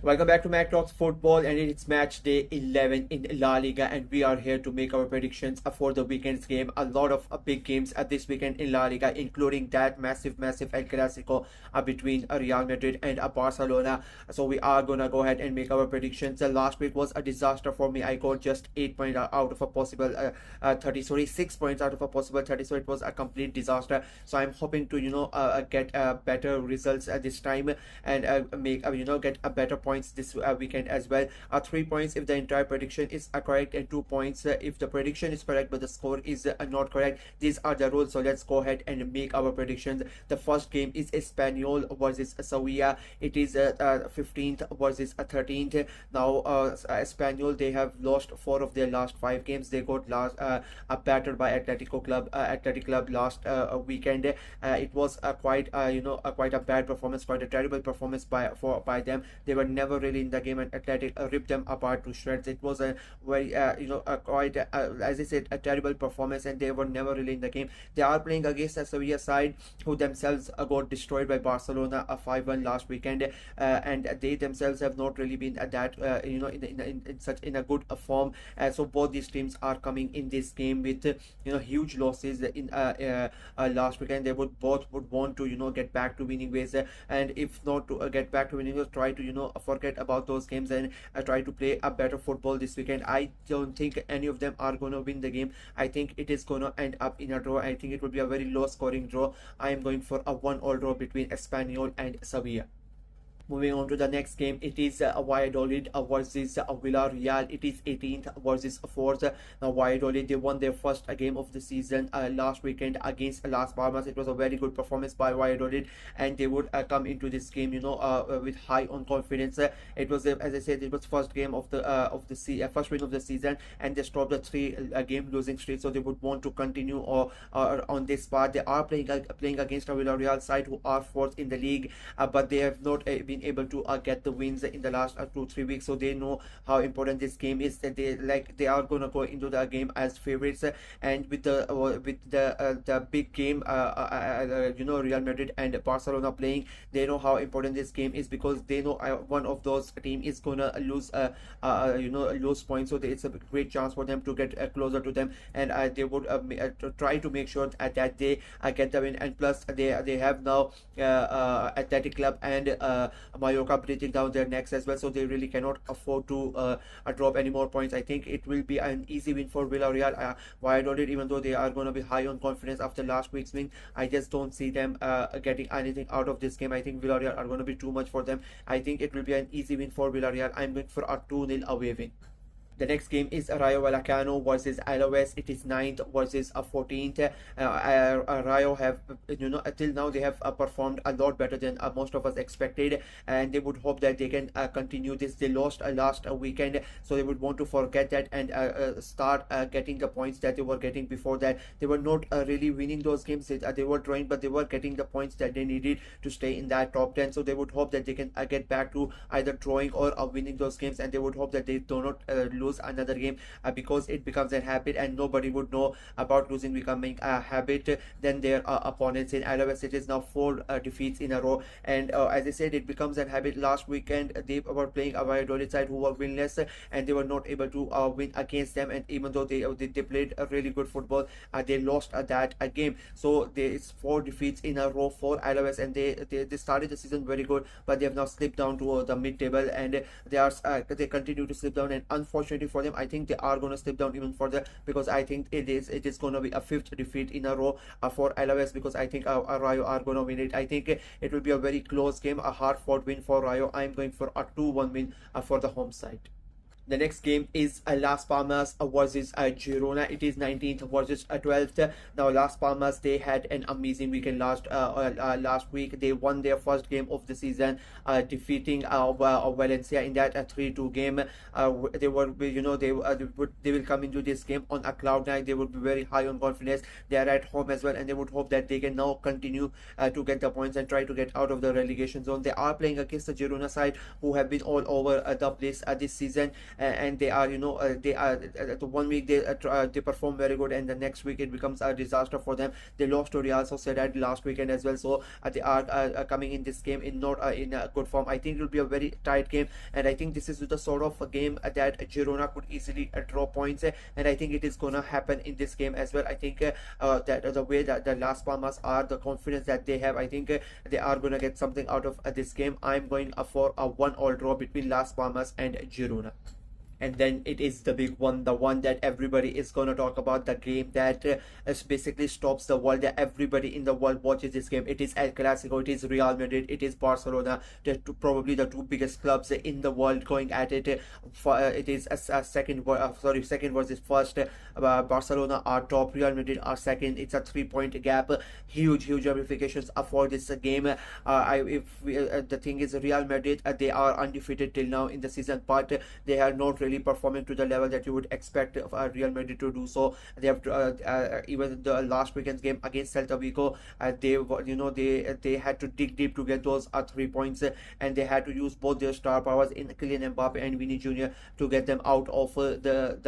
Welcome back to Mac Talks Football, and it's match day 11 in La Liga, and we are here to make our predictions for the weekend's game. A lot of big games this weekend in La Liga, including that massive El Clasico between Real Madrid and Barcelona. So we are gonna go ahead and make our predictions. Last week was a disaster for me. I got just 8 points out of a possible 30. Sorry, 6 points out of a possible 30. So it was a complete disaster. So I'm hoping to get better results this time and make get a better points this weekend as well. 3 points if the entire prediction is correct, and 2 points if the prediction is correct but the score is not correct. These are the rules. So let's go ahead and make our predictions. The first game is Espanyol versus Sevilla. It is 15th versus 13th. Now Espanyol, they have lost 4 of their last 5 games. They got battered by Athletic Club last weekend. It was quite a bad performance, quite a terrible performance by them. They were never really in the game, and Athletic ripped them apart to shreds. It was a very quite as I said, a terrible performance, and they were never really in the game. They are playing against a Sevilla side who themselves got destroyed by Barcelona 5-1 last weekend, and they themselves have not really been at that in a good form. So both these teams are coming in this game with huge losses in last weekend. They would want to get back to winning ways, and if not to get back to winning ways, try to forget about those games and try to play a better football this weekend. I don't think any of them are going to win the game. I think it is going to end up in a draw. I think it will be a very low scoring draw. I am going for a 1-all draw between Espanyol and Sevilla. Moving on to the next game, it is Valladolid versus Villarreal. It is 18th versus 4th. Now Valladolid, they won their first game of the season last weekend against Las Palmas. It was a very good performance by Valladolid, and they would come into this game with high on confidence. It was as I said, it was first game of the first win of the season, and they stopped the 3 game losing streak. So they would want to continue on this path. They are playing against a Villarreal side who are 4th in the league, but they have not been able to get the wins in the last 2-3 weeks. So they know how important this game is, that they are going to go into the game as favorites, and with the big game Real Madrid and Barcelona playing, they know how important this game is, because they know one of those team is gonna lose lose points. So it's a great chance for them to get closer to them, and they would try to make sure that they get the win. And plus they have now Athletic Club and Mallorca breathing down their necks as well. So they really cannot afford to drop any more points. I think it will be an easy win for Villarreal. Valladolid, even though they are going to be high on confidence after last week's win, I just don't see them getting anything out of this game. I think Villarreal are going to be too much for them. I think it will be an easy win for Villarreal. I'm going for a 2-0 away win. The next game is Rayo Vallecano versus Alaves. It is 9th versus 14th. Rayo have, till now they have performed a lot better than most of us expected, and they would hope that they can continue this. They lost last weekend, so they would want to forget that and start getting the points that they were getting before that. They were not really winning those games. They were drawing, but they were getting the points that they needed to stay in that top 10. So they would hope that they can get back to either drawing or winning those games, and they would hope that they do not lose another game, because it becomes a habit, and nobody would know about losing becoming a habit than their opponents. In Alaves, it is now 4 defeats in a row, and as I said, it becomes a habit. Last weekend they were playing a Valladolid side who were winless, and they were not able to win against them, and even though they played a really good football, they lost that game. So there is 4 defeats in a row for Alaves, and they started the season very good, but they have now slipped down to the mid-table, and they continue to slip down, and unfortunately for them, I think they are going to slip down even further, because I think it is going to be a 5th defeat in a row for Alaves, because I think Rayo are going to win it. I think it will be a very close game, a hard-fought win for Rayo. I'm going for a 2-1 win for the home side. The next game is Las Palmas versus Girona. It is 19th versus 12th. Now Las Palmas, they had an amazing weekend last week. They won their first game of the season, defeating Valencia in that 3-2 game. They will come into this game on a cloud nine. They would be very high on confidence. They are at home as well, and they would hope that they can now continue to get the points and try to get out of the relegation zone. They are playing against the Girona side who have been all over the place this season, and they are, they are the 1 week they perform very good, and the next week it becomes a disaster for them. They lost to Real Sociedad last weekend as well, so they are coming in this game in not in a good form. I think it will be a very tight game, and I think this is the sort of a game that Girona could easily draw points, and I think it is gonna happen in this game as well. I think that the way that the Las Palmas are, the confidence that they have, I think they are gonna get something out of this game. I'm going for a 1-all draw between Las Palmas and Girona. And then it is the big one, the one that everybody is going to talk about, the game that basically stops the world, that everybody in the world watches this game. It is El Clasico, it is Real Madrid, it is Barcelona, probably the two biggest clubs in the world going at it. It is a second versus first. Barcelona are top, Real Madrid are second. It's a 3-point gap. Huge ramifications for this game. The thing is, Real Madrid, they are undefeated till now in the season, but they are not really performing to the level that you would expect of Real Madrid to do. So they have even the last weekend's game against Celta Vigo, they had to dig deep to get those 3 points, and they had to use both their star powers in Kylian Mbappe and Vini Jr. to get them out of the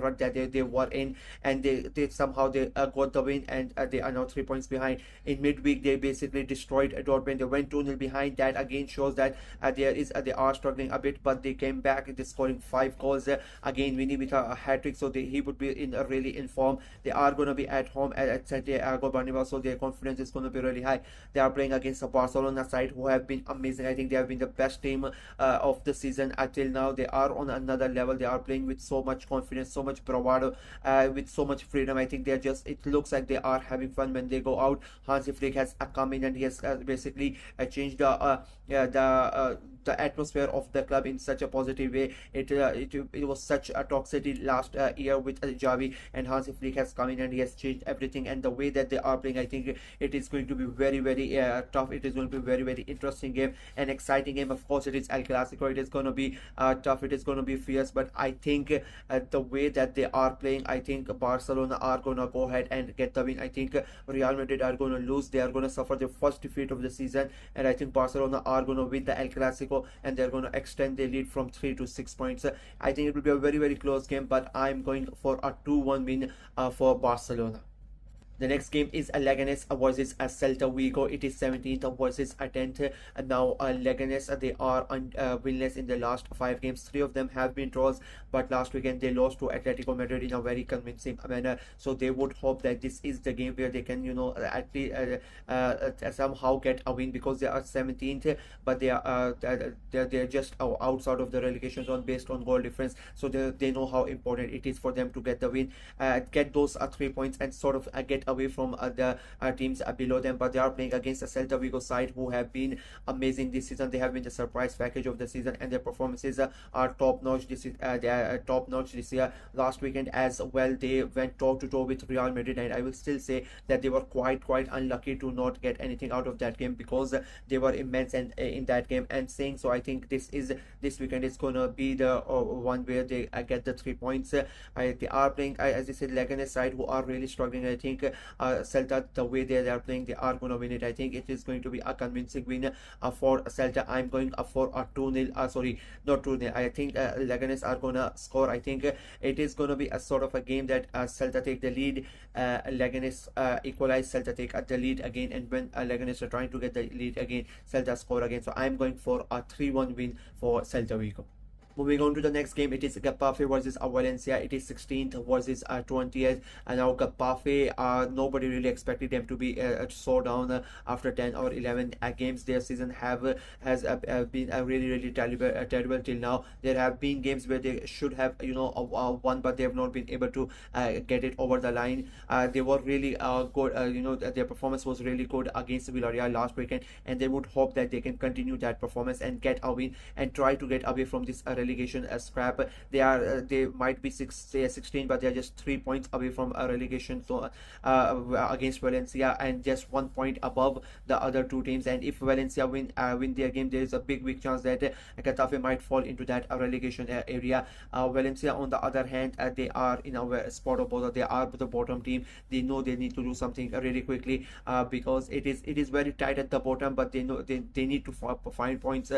rut that they were in, and they somehow got the win, and they are now 3 points behind. In midweek they basically destroyed Dortmund. They went 2-0 behind. That again shows that they are struggling a bit, but they came back. They're scoring 5 goals. Again, Vini with a hat-trick, so he would be really in form. They are going to be at home at Santiago Bernabeu, so their confidence is going to be really high. They are playing against the Barcelona side, who have been amazing. I think they have been the best team of the season until now. They are on another level. They are playing with so much confidence, so much bravado, with so much freedom. I think it looks like they are having fun when they go out. Hansi Flick has come in, and he has basically changed the atmosphere of the club in such a positive way. It was such a toxicity last year with Javi, and Hansi Flick has come in and he has changed everything. And the way that they are playing, I think it is going to be very tough. It is going to be very interesting game, an exciting game. Of course, it is El Clasico. It is going to be tough. It is going to be fierce. But I think the way that they are playing, I think Barcelona are going to go ahead and get the win. I think Real Madrid are going to lose. They are going to suffer their first defeat of the season, and I think Barcelona are going to win the El Clasico, and they're going to extend their lead from 3 to 6 points. I think it will be a very close game, but I'm going for a 2-1 win for Barcelona. The next game is Leganes versus Celta Vigo. It is 17th versus 10th. Now Leganes, they are winless in the last 5 games. 3 of them have been draws, but last weekend they lost to Atletico Madrid in a very convincing manner. So they would hope that this is the game where they can, at least somehow get a win, because they are 17th, but they're just outside of the relegation zone based on goal difference. So they know how important it is for them to get the win, get those 3 points, and sort of get away from the teams below them. But they are playing against the Celta Vigo side, who have been amazing this season. They have been the surprise package of the season, and their performances are top notch this year. Last weekend as well, they went toe to toe with Real Madrid, and I will still say that they were quite unlucky to not get anything out of that game, because they were immense and in that game. And saying so, I think this weekend is gonna be the one where they get the 3 points. They are playing, as I said, Leganes side, who are really struggling. I think Celta, the way they are playing, they are going to win it. I think it is going to be a convincing win for Celta. I'm going for a 2-0. Sorry, not 2-0. I think Leganes are going to score. I think it is going to be a sort of a game that Celta take the lead, Leganes equalize, Celta take the lead again, and when Leganes are trying to get the lead again, Celta score again. So I'm going for a 3-1 win for Celta Vigo. Moving on to the next game, it is Getafe versus Valencia. It is 16th versus 20th. And now Getafe, nobody really expected them to be so down after 10 or 11 games. Their season has been really terrible till now. There have been games where they should have won, but they have not been able to get it over the line. They were really good. Their performance was really good against Villarreal last weekend, and they would hope that they can continue that performance and get a win and try to get away from this relegation scrap. They might be 16, but they are just 3 points away from a relegation, so against Valencia, and just 1 point above the other 2 teams. And if Valencia win their game, there is a big chance that Getafe might fall into that relegation area. Valencia, on the other hand, they are in a spot of bother. They are the bottom team. They know they need to do something really quickly, because it is very tight at the bottom, but they know they need to find points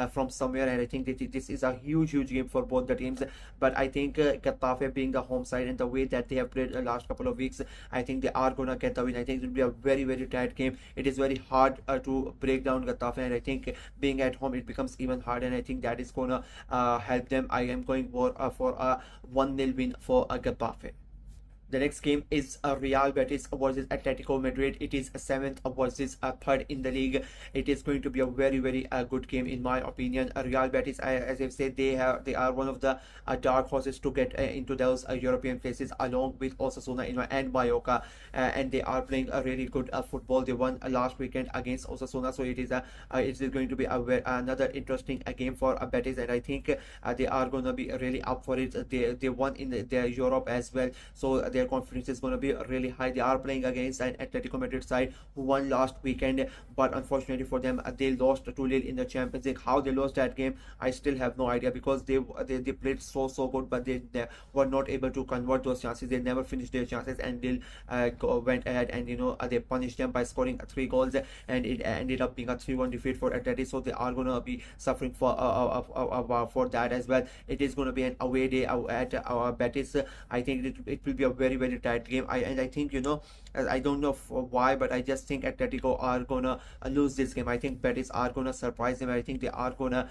from somewhere. And I think that this is a huge huge game for both the teams. But I think Getafe being the home side and the way that they have played the last couple of weeks, I think they are gonna get the win. I think it will be a very tight game. It is very hard to break down Getafe, and I think being at home it becomes even harder. And I think that is gonna help them. I am going for a 1-0 win for Getafe. The next game is Real Betis versus Atletico Madrid. It is a seventh versus a third in the league. It is going to be a very good game in my opinion. Real Betis, as I've said, they are one of the dark horses to get into those European places, along with Osasuna and Mallorca, and they are playing a really good football. They won last weekend against Osasuna, so it is going to be another interesting game for Betis, and I think they are going to be really up for it. They won in their Europe as well, so their confidence is going to be really high. They are playing against an Atletico Madrid side who won last weekend, but unfortunately for them, they lost 2-0 in the Champions League. How they lost that game, I still have no idea, because they played so good, but they were not able to convert those chances. They never finished their chances, and they went ahead and they punished them by scoring 3 goals, and it ended up being a 3-1 defeat for Atletico. So they are going to be suffering for that as well. It is going to be an away day at Betis. I think it will be a very tight game. I think I don't know why, but I just think Atletico are gonna lose this game. I think Betis are gonna surprise them. I think they are gonna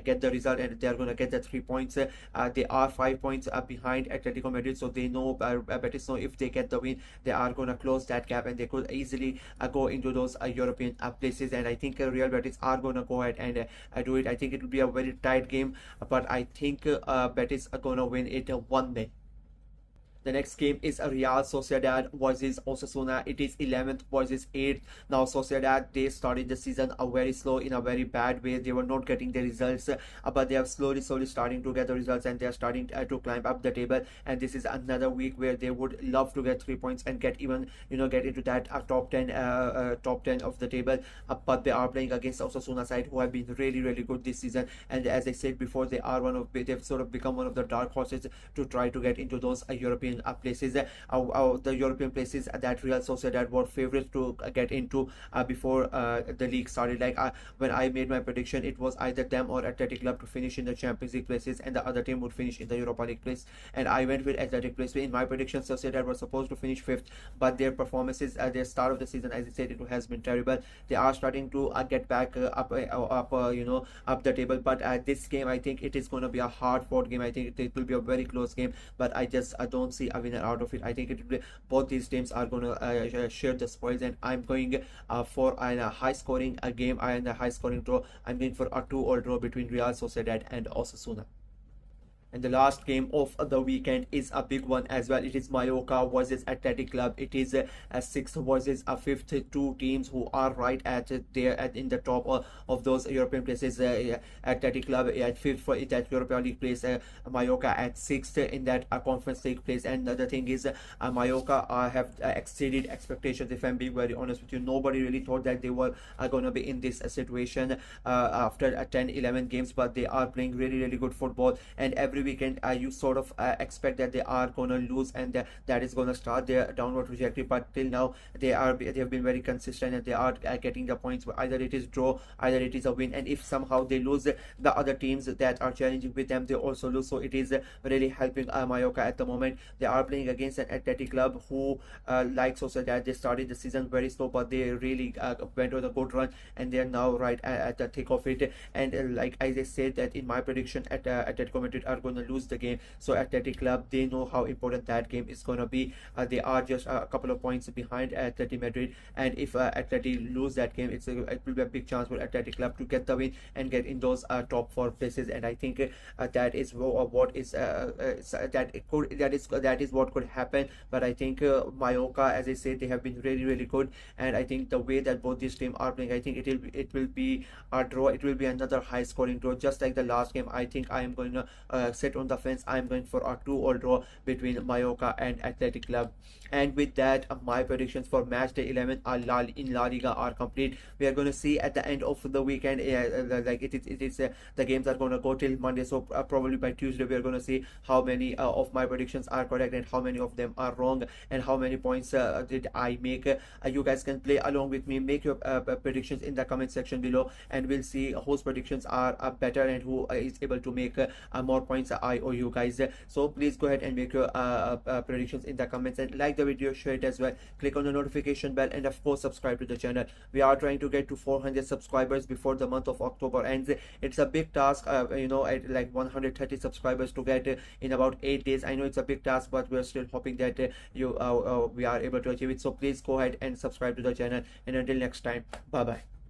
get the result, and they are gonna get the 3 points. They are 5 points behind Atletico Madrid, so they know Betis know if they get the win, they are gonna close that gap, and they could easily go into those European places. And I think Real Betis are gonna go ahead and do it. I think it will be a very tight game, but I think Betis are gonna win it 1-0. The next game is Real Sociedad versus Osasuna. It is 11th versus 8th. Now Sociedad, they started the season very slow, in a very bad way. They were not getting the results, but they are slowly starting to get the results, and they are starting to climb up the table. And this is another week where they would love to get 3 points and get even get into that top 10 of the table. But they are playing against Osasuna side who have been really good this season. And as I said before, they've sort of become one of the dark horses to try to get into those European places, the European places that Real Sociedad were favorites to get into before the league started. Like when I made my prediction, it was either them or Athletic Club to finish in the Champions League places, and the other team would finish in the Europa League place. And I went with Athletic place. In my prediction, Sociedad were supposed to finish 5th, but their performances at the start of the season, as I said, it has been terrible. They are starting to get back up the table, but this game, I think it is going to be a hard-fought game. I think it will be a very close game, but I don't see a winner out of it. I think it will be, both these teams are going to share the spoils, and I'm going for a high-scoring game and a high-scoring draw. I'm going for a 2-all draw between Real Sociedad and Osasuna. And the last game of the weekend is a big one as well. It is Mallorca versus Athletic Club. It is a 6th versus a 5th, 2 teams who are right at in the top of those European places. Athletic Club at 5th for that Europa League place, Mallorca at 6th in that Conference League place. And the thing is, Mallorca have exceeded expectations. If I'm being very honest with you, nobody really thought that they were going to be in this situation after 10-11 games, but they are playing really good football. And every weekend you sort of expect that they are gonna lose, and that is gonna start their downward trajectory. But till now they have been very consistent, and they are getting the points. Either it is draw, either it is a win, and if somehow they lose, the other teams that are challenging with them, they also lose. So it is really helping Mallorca at the moment. They are playing against an Athletic Club who like Sociedad, they started the season very slow, but they really went on a good run, and they are now right at the thick of it. And like as I said, that in my prediction, Atletico Madrid are going to lose the game. So Athletic Club, they know how important that game is going to be. They are just a couple of points behind Atletico Madrid, and if Atleti lose that game, it will be a big chance for Athletic Club to get the win and get in those top 4 places. And I think that is what is what could happen. But I think Mallorca, as I said, they have been really good, and I think the way that both these teams are playing, I think it will be a draw. It will be another high scoring draw, just like the last game. I think I am going to set on the fence. I'm going for a 2-all draw between Mallorca and Athletic Club. And with that, my predictions for match day 11 are in La Liga are complete. We are going to see at the end of the weekend, like it is the games are going to go till Monday, so probably by Tuesday we are going to see how many of my predictions are correct and how many of them are wrong, and how many points did I make. You guys can play along with me, make your predictions in the comment section below, and we'll see whose predictions are better and who is able to make more points, I or you guys. So please go ahead and make your predictions in the comments, and like the video, share it as well, click on the notification bell, and of course subscribe to the channel. We are trying to get to 400 subscribers before the month of October ends. It's a big task, at like 130 subscribers to get in about 8 days. I know it's a big task, but we're still hoping that we are able to achieve it. So please go ahead and subscribe to the channel, and until next time, bye bye.